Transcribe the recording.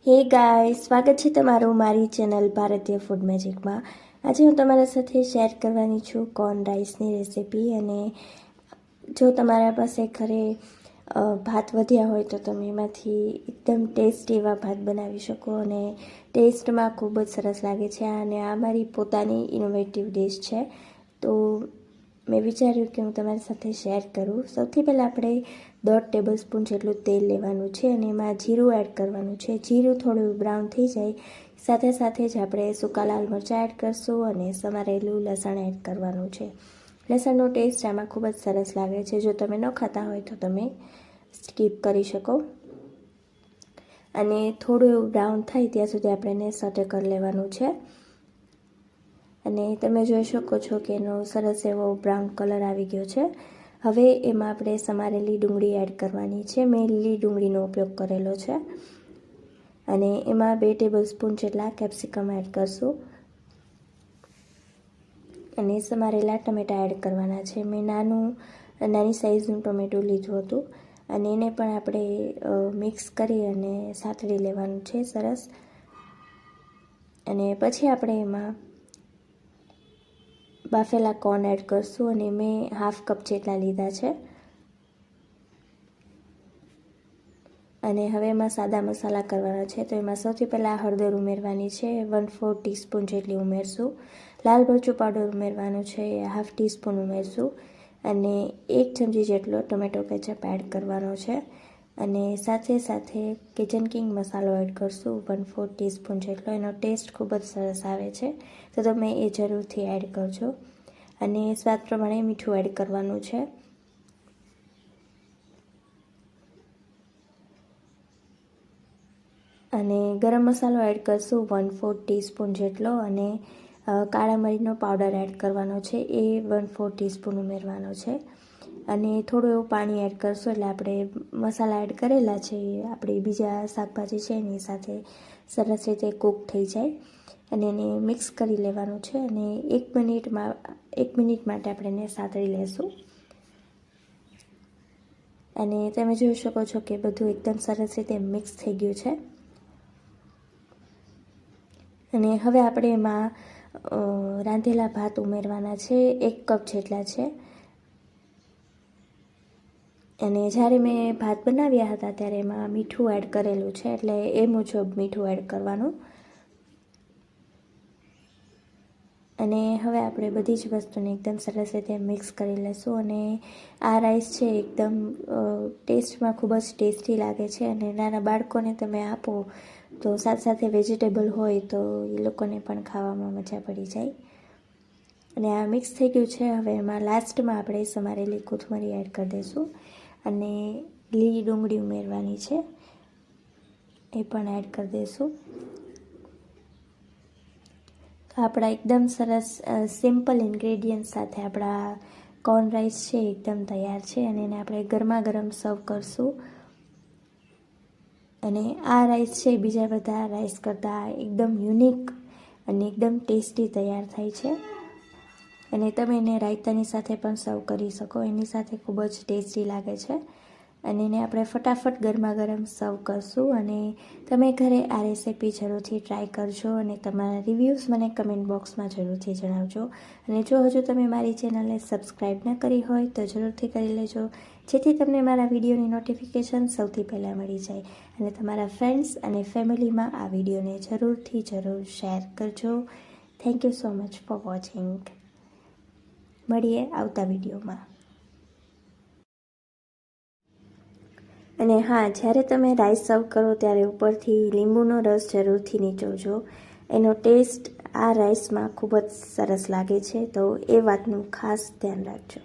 હે ગાય, સ્વાગત છે તમારું મારી ચેનલ ભારતીય ફૂડ મેજિકમાં। આજે હું તમારા સાથે શેર કરવાની છું કોર્ન રાઈસની રેસિપી। અને જો તમારા પાસે ઘરે ભાત વધ્યા હોય તો તમે એમાંથી એકદમ ટેસ્ટી એવા ભાત બનાવી શકો અને ટેસ્ટમાં ખૂબ જ સરસ લાગે છે। અને આ મારી પોતાની ઇનોવેટિવ ડિશ છે, તો મેં વિચાર્યું કે હું તમારી સાથે શેર કરું। સૌથી પહેલાં આપણે 1.5 ટેબલ સ્પૂન જેટલું તેલ લેવાનું છે અને એમાં જીરું એડ કરવાનું છે। જીરું થોડું બ્રાઉન થઈ જાય સાથે સાથે જ આપણે સૂકા લાલ મરચાં એડ કરશું અને સમારેલું લસણ એડ કરવાનું છે। લસણનો ટેસ્ટ આમાં ખૂબ જ સરસ લાગે છે, જો તમે ન ખાતા હોય તો તમે સ્કીપ કરી શકો। અને થોડું એવું બ્રાઉન થાય ત્યાં સુધી આપણે એને સોટે કરી લેવાનું છે। અને તમે જોઈ શકો છો કે એનો સરસ એવો બ્રાઉન કલર આવી ગયો છે। હવે એમાં આપણે સમારેલી ડુંગળી એડ કરવાની છે। મેં લીલી ડુંગળીનો ઉપયોગ કરેલો છે અને એમાં 2 ટેબલ સ્પૂન જેટલા કેપ્સિકમ એડ કરશું અને સમારેલા ટમેટાં એડ કરવાના છે। મેં નાની સાઇઝનું ટમેટું લીધું હતું અને એને પણ આપણે મિક્સ કરી અને સાતળી લેવાનું છે સરસ। અને પછી આપણે એમાં બાફેલા કોર્ન એડ કરશું અને મેં 1/2 કપ જેટલા લીધા છે। અને હવે એમાં સાદા મસાલા કરવાના છે, તો એમાં સૌથી પહેલાં હળદર ઉમેરવાની છે, 1/4 ટીસ્પૂન જેટલી ઉમેરશું। લાલ મરચું પાવડર ઉમેરવાનું છે, 1/2 ટીસ્પૂન ઉમેરશું અને 1 ચમચી જેટલો ટમેટો કેચઅપ એડ કરવાનો છે। અને સાથે સાથે કિચન કિંગ મસાલો એડ કરશું 1/4 ટીસ્પૂન જેટલો। એનો ટેસ્ટ ખૂબ જ સરસ આવે છે, તો તમે એ જરૂરથી એડ કરજો। અને સ્વાદ પ્રમાણે મીઠું એડ કરવાનું છે। અને ગરમ મસાલો એડ કરશું 1/4 ટીસ્પૂન જેટલો અને કાળા મરીનો પાવડર એડ કરવાનો છે, એ 1/4 ટીસ્પૂન ઉમેરવાનો છે। અને થોડું એવું પાણી એડ કરશું એટલે આપણે મસાલા એડ કરેલા છે એ આપણી બીજા શાકભાજી છે એની સાથે સરસ રીતે કૂક થઈ જાય અને એને મિક્સ કરી લેવાનું છે। અને 1 મિનિટ માટે આપણે એને સાતળી લેશું। અને તમે જોઈ શકો છો કે બધું એકદમ સરસ રીતે મિક્સ થઈ ગયું છે। અને હવે આપણે એમાં રાંધેલા ભાત ઉમેરવાના છે, 1 કપ જેટલા છે। અને જ્યારે મેં ભાત બનાવ્યા હતા ત્યારે એમાં મીઠું એડ કરેલું છે, એટલે એ મુજબ મીઠું એડ કરવાનું। અને હવે આપણે બધી જ વસ્તુને એકદમ સરસ રીતે મિક્સ કરી લઈશું। અને આ રાઈસ છે એકદમ ટેસ્ટમાં ખૂબ જ ટેસ્ટી લાગે છે અને નાના બાળકોને તમે આપો તો સાથે સાથે વેજીટેબલ હોય તો એ લોકોને પણ ખાવામાં મજા પડી જાય। અને આ મિક્સ થઈ ગયું છે। હવે એમાં લાસ્ટમાં આપણે સમારેલી કોથમરી એડ કરી દઈશું અને લીલી ડુંગળી ઉમેરવાની છે, એ પણ એડ કરી દઈશું। તો આપણા એકદમ સરસ સિમ્પલ ઇન્ગ્રેડિયન્ટ સાથે આપણા કોર્ન રાઈસ છે એકદમ તૈયાર છે અને એને આપણે ગરમા ગરમ સર્વ કરશું। અને આ રાઈસ છે બીજા બધા રાઈસ કરતાં એકદમ યુનિક અને એકદમ ટેસ્ટી તૈયાર થાય છે। અને તમે એને રાયતાની સાથે પણ સર્વ કરી શકો, એની સાથે ખૂબ જ ટેસ્ટી લાગે છે। અને એને આપણે ફટાફટ ગરમા ગરમ સર્વ કરશું। અને તમે ઘરે આ રેસીપી જરૂરથી ટ્રાય કરજો અને તમારા રિવ્યૂઝ મને કમેન્ટ બોક્સમાં જરૂરથી જણાવજો। અને જો હજુ તમે મારી ચેનલને સબસ્ક્રાઈબ ન કરી હોય તો જરૂરથી કરી લેજો, જેથી તમને મારા વિડીયોની નોટિફિકેશન સૌથી પહેલાં મળી જાય। અને તમારા ફ્રેન્ડ્સ અને ફેમિલીમાં આ વિડીયોને જરૂરથી શેર કરજો। Thank you so much for watching. મળીએ આવતા વિડીયોમાં। અને હા, જ્યારે તમે રાઈસ સર્વ કરો ત્યારે ઉપરથી લીંબુનો રસ જરૂરથી નીચોવજો, એનો ટેસ્ટ આ રાઈસમાં ખૂબ જ સરસ લાગે છે, તો એ વાતનું ખાસ ધ્યાન રાખજો।